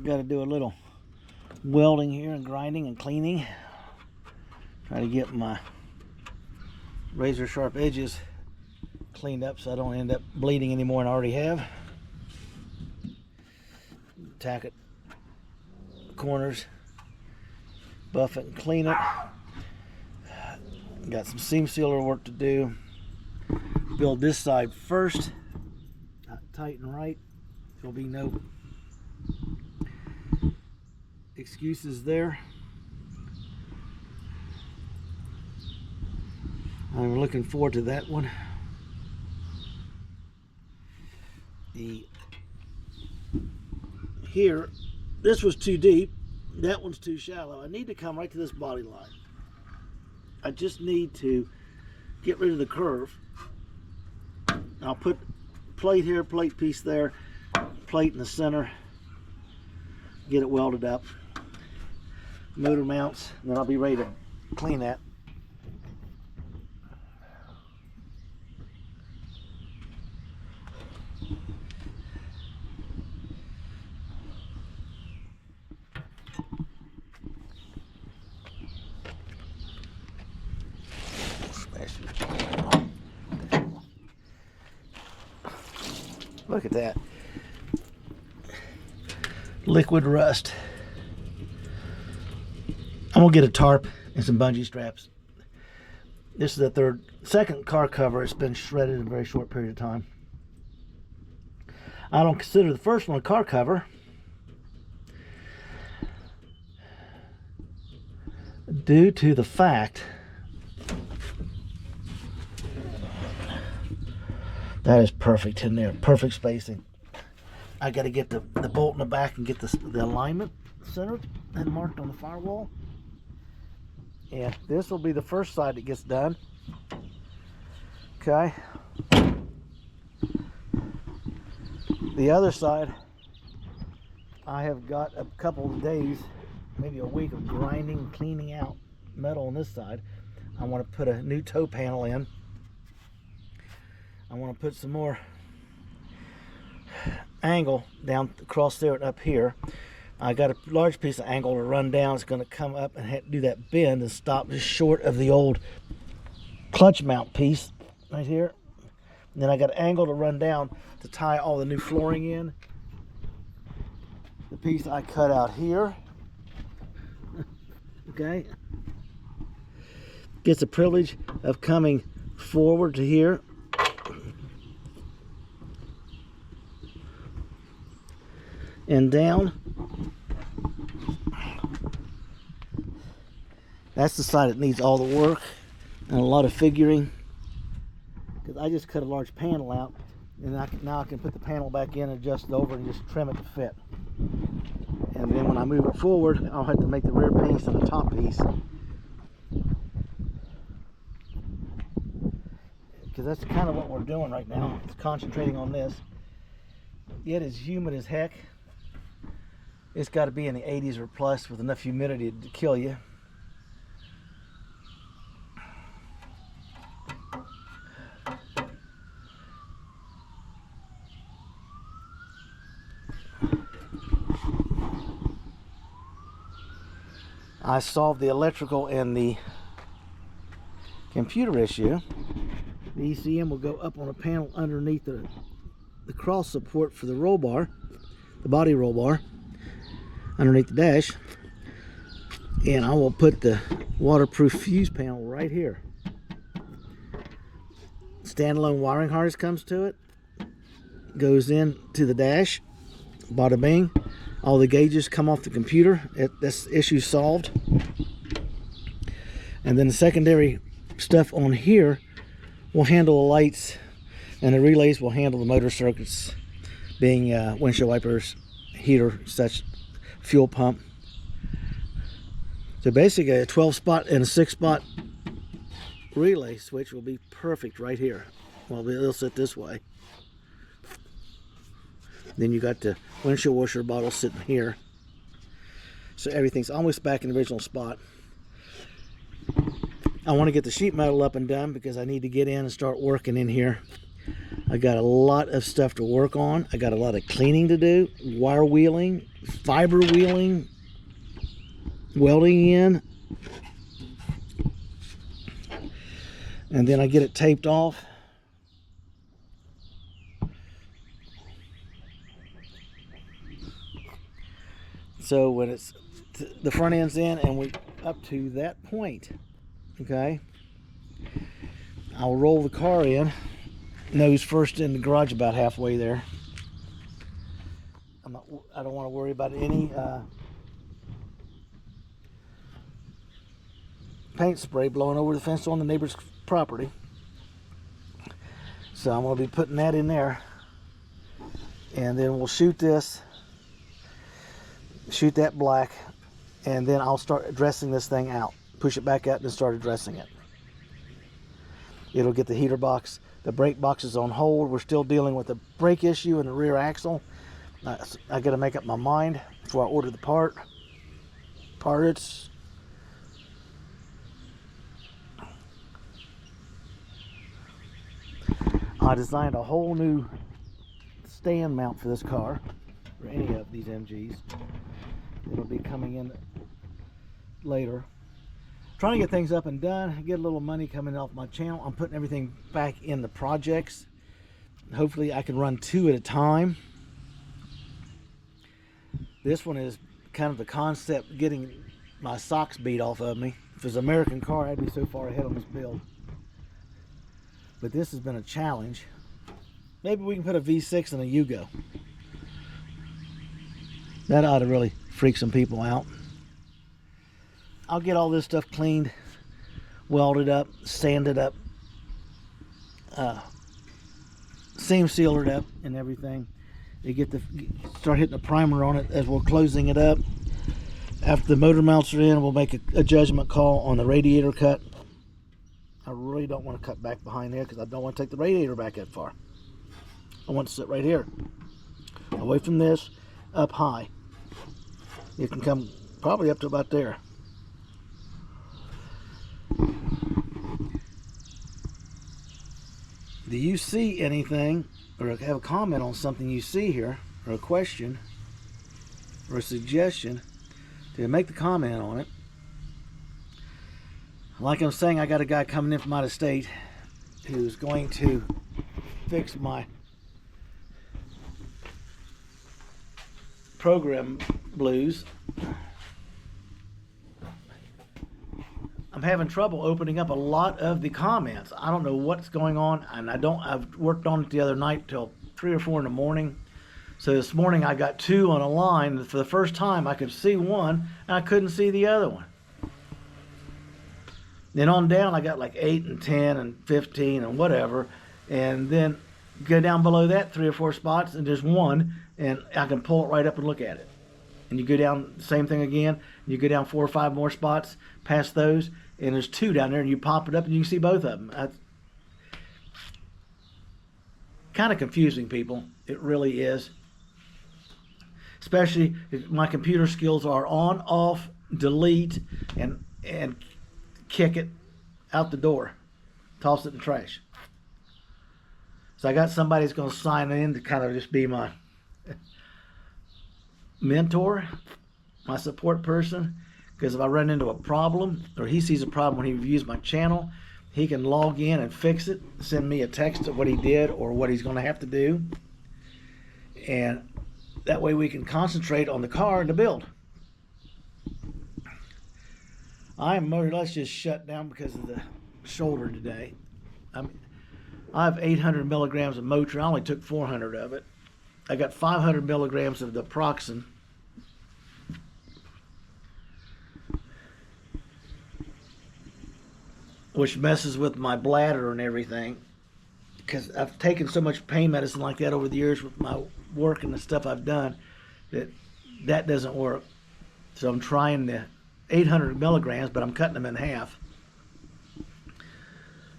Got to do a little welding here and grinding and cleaning. Try to get my razor sharp edges cleaned up so I don't end up bleeding any more than I already have. Tack it corners, buff it and clean it. Got some seam sealer work to do. Build this side first, tight and right. There'll be no excuses there. I'm looking forward to that one. Here, this was too deep, that one's too shallow. I need to come right to this body line. I just need to get rid of the curve. I'll put plate here, plate piece there, plate in the center, get it welded up, motor mounts, and then I'll be ready to clean that. Look at that. Liquid rust. I'm gonna get a tarp and some bungee straps. This is the second car cover. It's been shredded in a very short period of time. I don't consider the first one a car cover due to the fact that is perfect in there, perfect spacing. I got to get the bolt in the back and get the alignment centered and marked on the firewall. And this will be the first side that gets done. Okay. The other side, I have got a couple of days, maybe a week of grinding and cleaning out metal on this side. I want to put a new toe panel in. I want to put some more angle down across there and up here. I got a large piece of angle to run down. It's going to come up and do that bend and stop just short of the old clutch mount piece right here. And then I got an angle to run down to tie all the new flooring in. The piece I cut out here, okay, gets the privilege of coming forward to here. And down. That's the side that needs all the work and a lot of figuring, because I just cut a large panel out, and now I can put the panel back in, adjust it over, and just trim it to fit. And then when I move it forward, I'll have to make the rear piece and the top piece, because that's kind of what we're doing right now. It's concentrating on this. It is humid as heck. It's got to be in the 80s or plus with enough humidity to kill you. I solved the electrical and the computer issue. The ECM will go up on a panel underneath the cross support for the roll bar, the body roll bar, underneath the dash, and I will put the waterproof fuse panel right here. Standalone wiring harness comes to it, goes in to the dash, bada bing. All the gauges come off the computer. This issue solved. And then the secondary stuff on here will handle the lights, and the relays will handle the motor circuits, being windshield wipers, heater, such, fuel pump. So basically a 12 spot and a 6 spot relay switch will be perfect right here. Well, it'll sit this way. Then you got the windshield washer bottle sitting here. So everything's almost back in the original spot. I want to get the sheet metal up and done because I need to get in and start working in here. I got a lot of stuff to work on. I got a lot of cleaning to do, wire wheeling, fiber wheeling, welding in, and then I get it taped off. So when it's the front end's in and we up to that point, okay, I'll roll the car in, nose first in the garage about halfway there. I don't want to worry about any paint spray blowing over the fence on the neighbor's property. So I'm going to be putting that in there, and then we'll shoot this, shoot that black, and then I'll start dressing this thing out. Push it back out and start addressing it. It'll get the heater box. The brake box is on hold. We're still dealing with the brake issue in the rear axle. I got to make up my mind before I order the parts. I designed a whole new stand mount for this car, for any of these MGs. It'll be coming in later. Trying to get things up and done, get a little money coming off my channel. I'm putting everything back in the projects. Hopefully I can run 2 at a time. This one is kind of the concept, getting my socks beat off of me. If it was an American car, I'd be so far ahead on this build. But this has been a challenge. Maybe we can put a V6 in a Yugo. That ought to really freak some people out. I'll get all this stuff cleaned, welded up, sanded up, seam sealed up and everything. You start hitting the primer on it as we're closing it up. After the motor mounts are in, we'll make a judgment call on the radiator cut. I really don't want to cut back behind there because I don't want to take the radiator back that far. I want to sit right here, away from this, up high. It can come probably up to about there. Do you see anything, or have a comment on something you see here, or a question, or a suggestion? To make the comment on it. Like I'm saying, I got a guy coming in from out of state who's going to fix my program blues. I'm having trouble opening up a lot of the comments. I don't know what's going on, and I've worked on it the other night till 3 or 4 in the morning. So this morning I got 2 on a line. For the first time I could see one and I couldn't see the other one. Then on down I got like 8 and 10 and 15 and whatever, and then go down below that 3 or 4 spots and there's one, and I can pull it right up and look at it. And you go down, same thing again, you go down 4 or 5 more spots past those, and there's 2 down there, and you pop it up and you can see both of them. That's kind of confusing, people. It really is. Especially if my computer skills are on, off, delete, and kick it out the door, toss it in the trash. So I got somebody that's going to sign in to kind of just be my mentor, my support person, because if I run into a problem or he sees a problem when he reviews my channel, he can log in and fix it, send me a text of what he did or what he's going to have to do, and that way we can concentrate on the car and the build. I'm more or less just shut down because of the shoulder today. I have 800 milligrams of Motrin. I only took 400 of it. I got 500 milligrams of the Proxen. Which messes with my bladder and everything. Because I've taken so much pain medicine like that over the years with my work and the stuff I've done that doesn't work. So I'm trying the 800 milligrams, but I'm cutting them in half.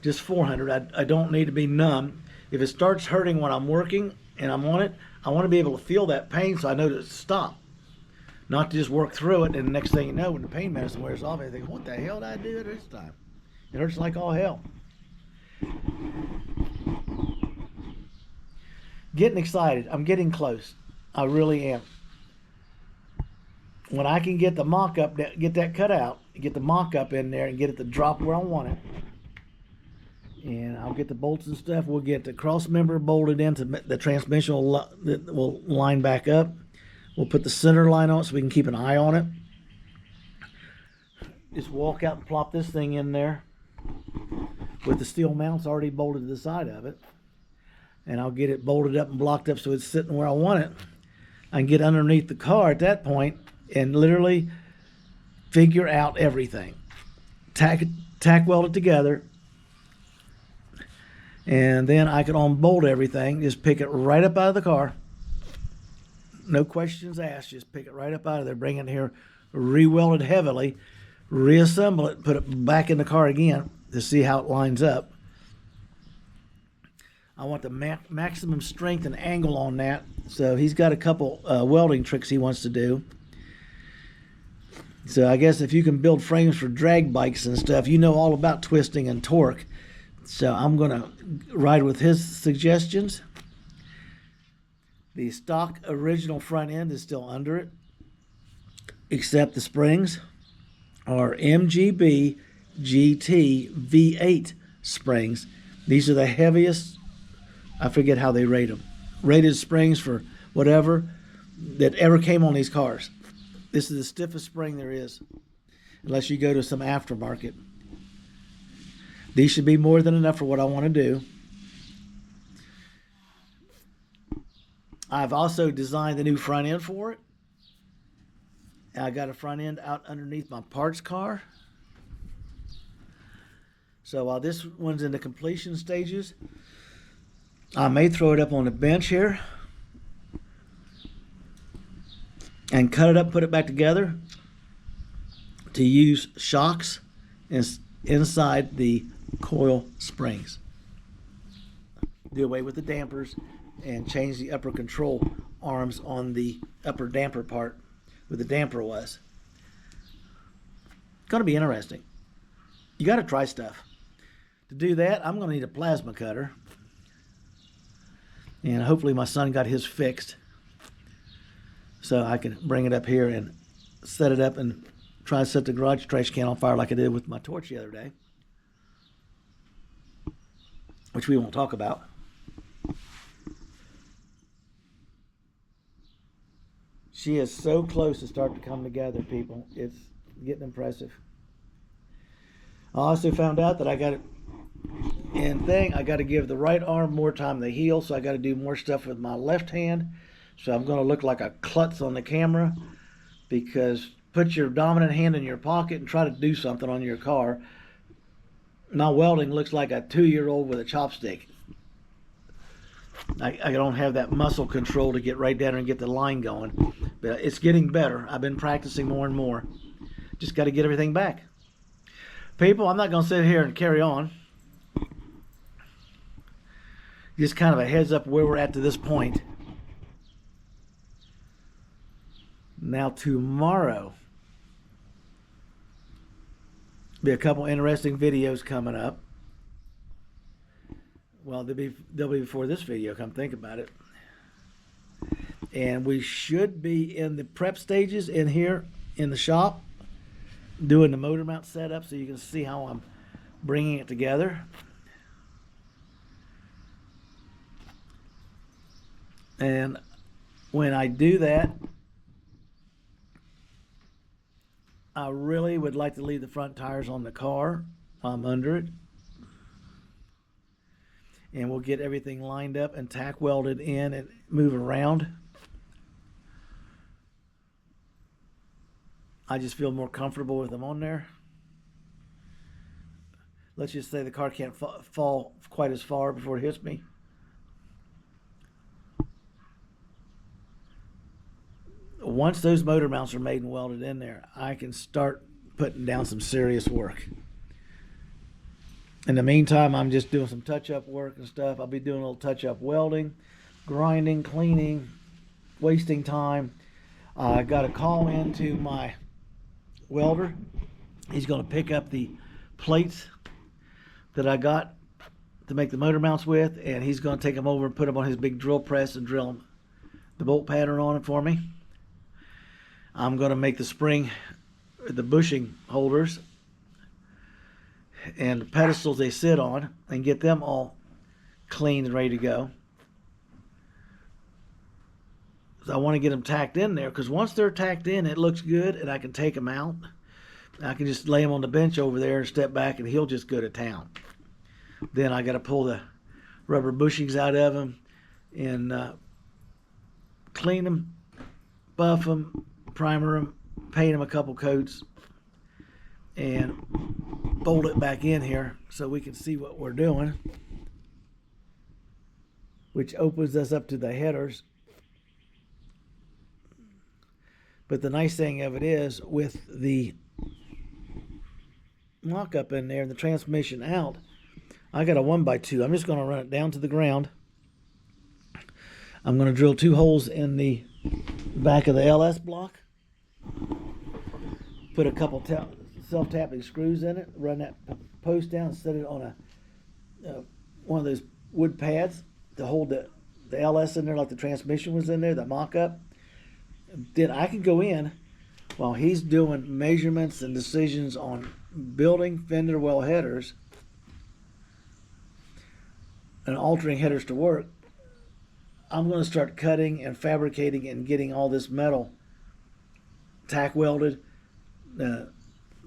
Just 400. I don't need to be numb. If it starts hurting when I'm working and I'm on it, I want to be able to feel that pain so I know to stop. Not to just work through it and the next thing you know, when the pain medicine wears off, I think, what the hell did I do this time? It hurts like all hell. Getting excited. I'm getting close. I really am. When I can get the mock-up, get that cut out, get the mock-up in there and get it to drop where I want it, and I'll get the bolts and stuff. We'll get the cross member bolted into the transmission. Will line back up. We'll put the center line on it so we can keep an eye on it. Just walk out and plop this thing in there with the steel mounts already bolted to the side of it. And I'll get it bolted up and blocked up so it's sitting where I want it. I can get underneath the car at that point and literally figure out everything. Tack weld it together. And then I can unbolt everything. Just pick it right up out of the car. No questions asked. Just pick it right up out of there. Bring it here, re-weld it heavily, reassemble it, put it back in the car again to see how it lines up. I want the maximum strength and angle on that. So he's got a couple welding tricks he wants to do. So I guess if you can build frames for drag bikes and stuff, you know all about twisting and torque. So I'm going to ride with his suggestions. The stock original front end is still under it, except the springs are MGB GT V8 springs. These are the heaviest, I forget how they rate them, rated springs for whatever that ever came on these cars. This is the stiffest spring there is, unless you go to some aftermarket. These should be more than enough for what I want to do. I've also designed the new front end for it. I got a front end out underneath my parts car. So while this one's in the completion stages, I may throw it up on the bench here and cut it up, put it back together to use shocks inside the coil springs. Do away with the dampers and change the upper control arms on the upper damper part where the damper was. It's going to be interesting. You got to try stuff. To do that, I'm going to need a plasma cutter. And hopefully my son got his fixed so I can bring it up here and set it up and try to set the garage trash can on fire like I did with my torch the other day, which we won't talk about. She is so close to start to come together, people. It's getting impressive. I also found out that I got to give the right arm more time to heal, so I got to do more stuff with my left hand. So I'm going to look like a klutz on the camera, because put your dominant hand in your pocket and try to do something on your car. My welding looks like a 2-year-old with a chopstick. I don't have that muscle control to get right down and get the line going. But it's getting better. I've been practicing more and more. Just got to get everything back. People, I'm not going to sit here and carry on. Just kind of a heads up where we're at to this point. Now tomorrow, be a couple interesting videos coming up. Well, they'll be before this video, come think about it. And we should be in the prep stages in here in the shop, doing the motor mount setup so you can see how I'm bringing it together. And when I do that, I really would like to leave the front tires on the car while I'm under it. And we'll get everything lined up and tack welded in and move around. I just feel more comfortable with them on there. Let's just say the car can't fall quite as far before it hits me. Once those motor mounts are made and welded in there, I can start putting down some serious work. In the meantime, I'm just doing some touch-up work and stuff. I'll be doing a little touch-up welding, grinding, cleaning, wasting time. I got a call into my welder. He's going to pick up the plates that I got to make the motor mounts with, and he's going to take them over and put them on his big drill press and drill them, the bolt pattern on it for me. I'm going to make the spring, the bushing holders and the pedestals they sit on, and get them all clean and ready to go. So I want to get them tacked in there, because once they're tacked in, it looks good, and I can take them out. I can just lay them on the bench over there and step back, and he'll just go to town. Then I got to pull the rubber bushings out of them and clean them, buff them, primer them, paint them a couple coats, and bolt it back in here so we can see what we're doing, which opens us up to the headers. But the nice thing of it is, with the mock-up in there and the transmission out, I got a 1x2. I'm just going to run it down to the ground. I'm going to drill 2 holes in the back of the LS block, put a couple self-tapping screws in it, run that post down, and set it on one of those wood pads to hold the LS in there like the transmission was in there, the mock-up. Then I can go in while he's doing measurements and decisions on building fender well headers and altering headers to work. I'm going to start cutting and fabricating and getting all this metal tack welded,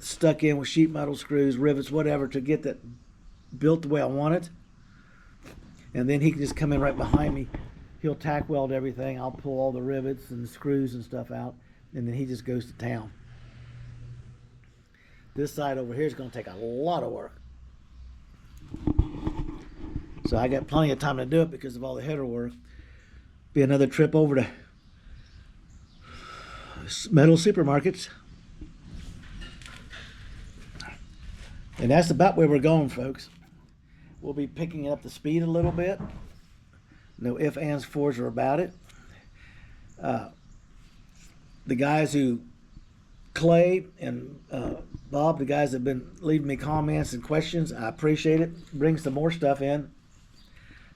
stuck in with sheet metal screws, rivets, whatever, to get that built the way I want it. And then he can just come in right behind me. He'll tack weld everything. I'll pull all the rivets and the screws and stuff out, and then he just goes to town. This side over here is going to take a lot of work. So I got plenty of time to do it because of all the header work. Be another trip over to metal supermarkets. And that's about where we're going, folks. We'll be picking up the speed a little bit. No ifs, ands, fours are about it. The guys who, Clay and Bob, the guys that have been leaving me comments and questions, I appreciate it. Bring some more stuff in.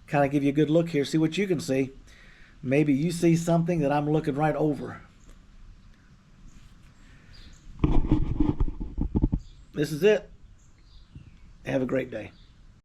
Kind of give you a good look here. See what you can see. Maybe you see something that I'm looking right over. This is it. Have a great day.